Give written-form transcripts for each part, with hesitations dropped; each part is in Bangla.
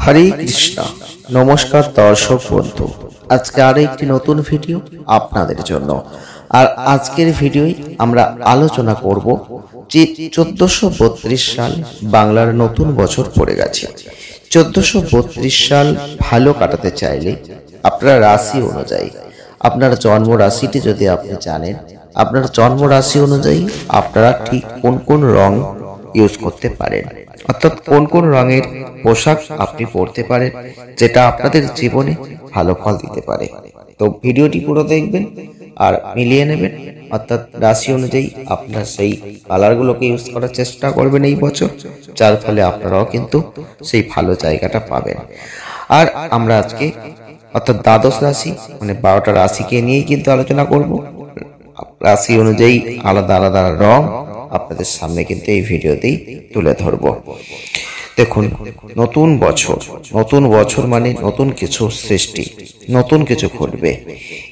হরে কৃষ্ণ। নমস্কার দর্শক বন্ধু, আজকে আরো একটি নতুন ভিডিও আপনাদের জন্য। আর আজকের ভিডিওয় আমরা আলোচনা করব যে 1432 সাল বাংলার নতুন বছর পড়ে গেছে। 1432 সাল ভালো কাটাতে চাইলে আপনার রাশি অনুযায়ী, আপনার জন্ম রাশিটি যদি আপনি জানেন, আপনার জন্ম রাশি অনুযায়ী আপনারা ঠিক কোন কোন রং ইউজ করতে পারেন, অর্থাৎ কোন কোন রঙের পোশাক আপনি পরতে পারেন যেটা আপনাদের জীবনে ভালো ফল দিতে পারে। তো ভিডিওটি পুরো দেখবেন আর মিলিয়ে নেবেন, অর্থাৎ রাশি অনুযায়ী আপনার সেই কালারগুলোকে ইউজ করার চেষ্টা করবেন এই বছর, যার ফলে আপনারাও কিন্তু সেই ভালো জায়গাটা পাবেন। আর আমরা আজকে অর্থাৎ দ্বাদশ রাশি মানে 12টা রাশিকে নিয়েই কিন্তু আলোচনা করব। রাশি অনুযায়ী আলাদা আলাদা রং আপনাদের সামনে কিন্তু এই ভিডিওতেই তুলে ধরব। দেখুন, নতুন বছর মানে নতুন কিছু সৃষ্টি, নতুন কিছু ঘটবে।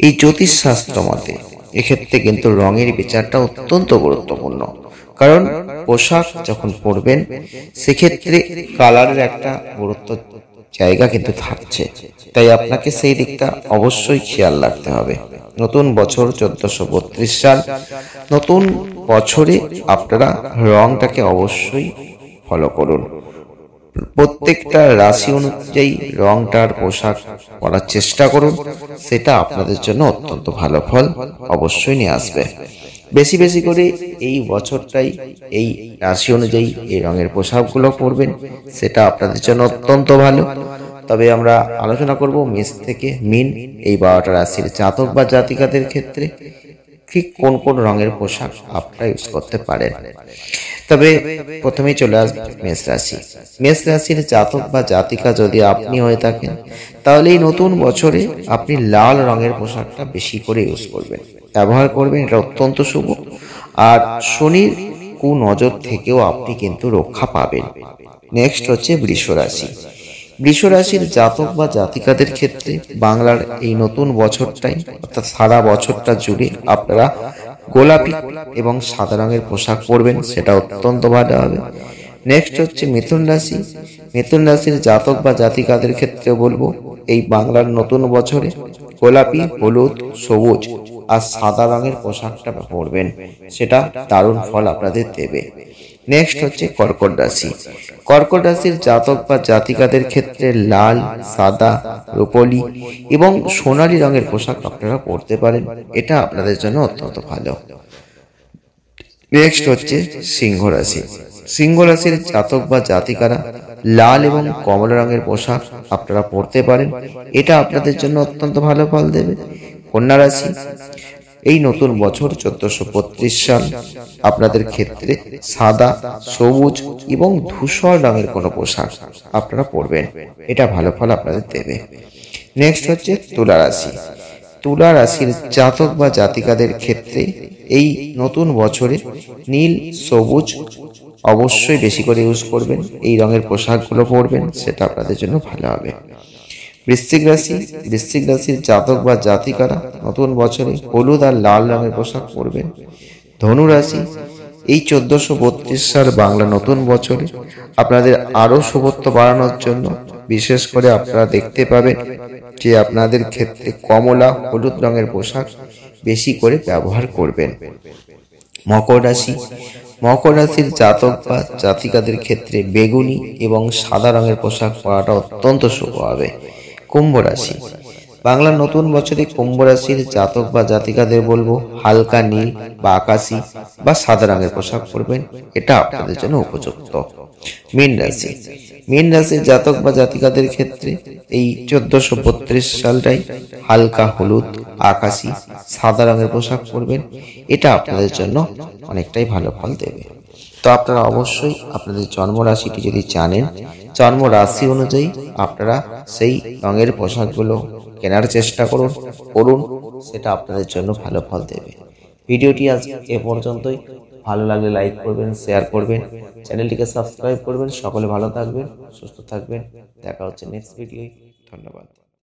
এই জ্যোতিষ শাস্ত্র মতে এক্ষেত্রে কিন্তু রঙের বিচারটা অত্যন্ত গুরুত্বপূর্ণ, কারণ পোশাক যখন পরবেন সেক্ষেত্রে কালারের একটা গুরুত্ব জায়গা কিন্তু থাকছে, তাই আপনাকে সেই দিকটা অবশ্যই খেয়াল রাখতে হবে। নতুন বছর 1432 সাল, নতুন বছরে আপনারা রংটাকে অবশ্যই ফলো করুন। প্রত্যেকটা রাশি অনুযায়ী রংটার পোশাক পরার চেষ্টা করুন, সেটা আপনাদের জন্য অত্যন্ত ভালো ফল অবশ্যই নিয়ে আসবে। বেশি বেশি করে এই বছরটাই এই রাশি অনুযায়ী এই রঙের পোশাকগুলো পরবেন, সেটা আপনাদের জন্য অত্যন্ত ভালো। তবে আমরা আলোচনা করব মেষ থেকে মীন এই 12টা রাশির জাতক বা জাতিকাদের ক্ষেত্রে ঠিক কোন কোন রঙের পোশাক আপনারা ইউজ করতে পারেন। তবে প্রথমেই চলে আসবে মেষ রাশি। মেষ রাশির জাতক বা জাতিকা যদি আপনি হয়ে থাকেন, তাহলে এই নতুন বছরে আপনি লাল রঙের পোশাকটা বেশি করে ইউজ করবেন, ব্যবহার করবেন, এটা অত্যন্ত শুভ। আর শনির কুনজর থেকেও আপনি কিন্তু রক্ষা পাবেন। নেক্সট হচ্ছে বৃষ রাশি। বৃষ রাশির জাতক বা জাতিকাদের ক্ষেত্রে বাংলার এই নতুন বছরটাই অর্থাৎ সারা বছরটা জুড়ে আপনারা গোলাপি এবং সাদা রঙের পোশাক পরবেন, সেটা অত্যন্ত ভালো হবে। নেক্সট হচ্ছে মিথুন রাশি। মিথুন রাশির জাতক বা জাতিকাদের ক্ষেত্রে বলবো এই বাংলার নতুন বছরে গোলাপি, হলুদ, সবুজ আর সাদা রঙের পোশাকটা পরবেন, সেটা দারুণ ফল আপনাদের দেবে। নেক্সট হচ্ছে কর্কট রাশি। কর্কট রাশির জাতক বা জাতিকাদের ক্ষেত্রে লাল, সাদা, রূপলি এবং সোনালী রঙের পোশাক আপনারা পরতে পারেন, এটা আপনাদের জন্য অত্যন্ত ভালো। নেক্সট হচ্ছে সিংহ রাশি। সিংহ রাশির জাতক বা জাতিকারা লাল এবং কমলা রঙের পোশাক আপনারা পরতে পারেন, এটা আপনাদের জন্য অত্যন্ত ভালো ফল দেবে। কন্যা রাশি। এই নতুন বছর 1432 সাল আপনাদের ক্ষেত্রে সাদা, সবুজ এবং ধূসর রঙের কোনো পোশাক আপনারা পরবেন, এটা ভালো ফল আপনাদের দেবে। নেক্সট হচ্ছে তুলা রাশি। তুলা রাশির জাতক বা জাতিকাদের ক্ষেত্রে এই নতুন বছরে নীল, সবুজ অবশ্যই বেশি করে ইউজ করবেন, এই রঙের পোশাকগুলো পরবেন, সেটা আপনাদের জন্য ভালো হবে। বৃশ্চিক রাশি। বৃশ্চিক রাশির জাতক বা জাতিকারা নতুন বছরে হলুদ আর লাল রঙের পোশাক পরবেন। ধনু রাশি। এই 1432 সাল বাংলা নতুন বছরে আপনাদের আরো শুভত্ব বাড়ানোর জন্য বিশেষ করে আপনারা দেখতে পাবেন যে আপনাদের ক্ষেত্রে কমলা, হলুদ রঙের পোশাক বেশি করে ব্যবহার করবেন। মকর রাশি। মকর রাশির জাতক বা জাতিকাদের ক্ষেত্রে বেগুনি এবং সাদা রঙের পোশাক পরাটা অত্যন্ত শুভ হবে। কুম্ভ রাশি। বাংলার নতুন বছরে কুম্ভ রাশির জাতক বা জাতিকাদের বলবো হালকা নীল বা আকাশি বা সাদা রঙের পোশাক পরবেন, এটা আপনাদের জন্য উপযুক্ত। মীন রাশি। মীন রাশির জাতক বা জাতিকাদের ক্ষেত্রে এই 1432 সালটাই হালকা হলুদ, আকাশি, সাদা রঙের পোশাক পরবেন, এটা আপনাদের জন্য অনেকটাই ভালো ফল দেবে। তো আপনারা অবশ্যই আপনাদের জন্ম রাশিটি যদি জানেন, জন্ম রাশি অনুযায়ী আপনারা সেই রঙের পোশাকগুলো কেনার চেষ্টা করুন, সেটা আপনাদের জন্য ভালো ফল দেবে। ভিডিওটি আজ এ পর্যন্তই। ভালো লাগলে লাইক করবেন, শেয়ার করবেন, চ্যানেলটিকে সাবস্ক্রাইব করবেন। সকলে ভালো থাকবেন, সুস্থ থাকবেন। দেখা হচ্ছে নেক্সট ভিডিওয়। ধন্যবাদ।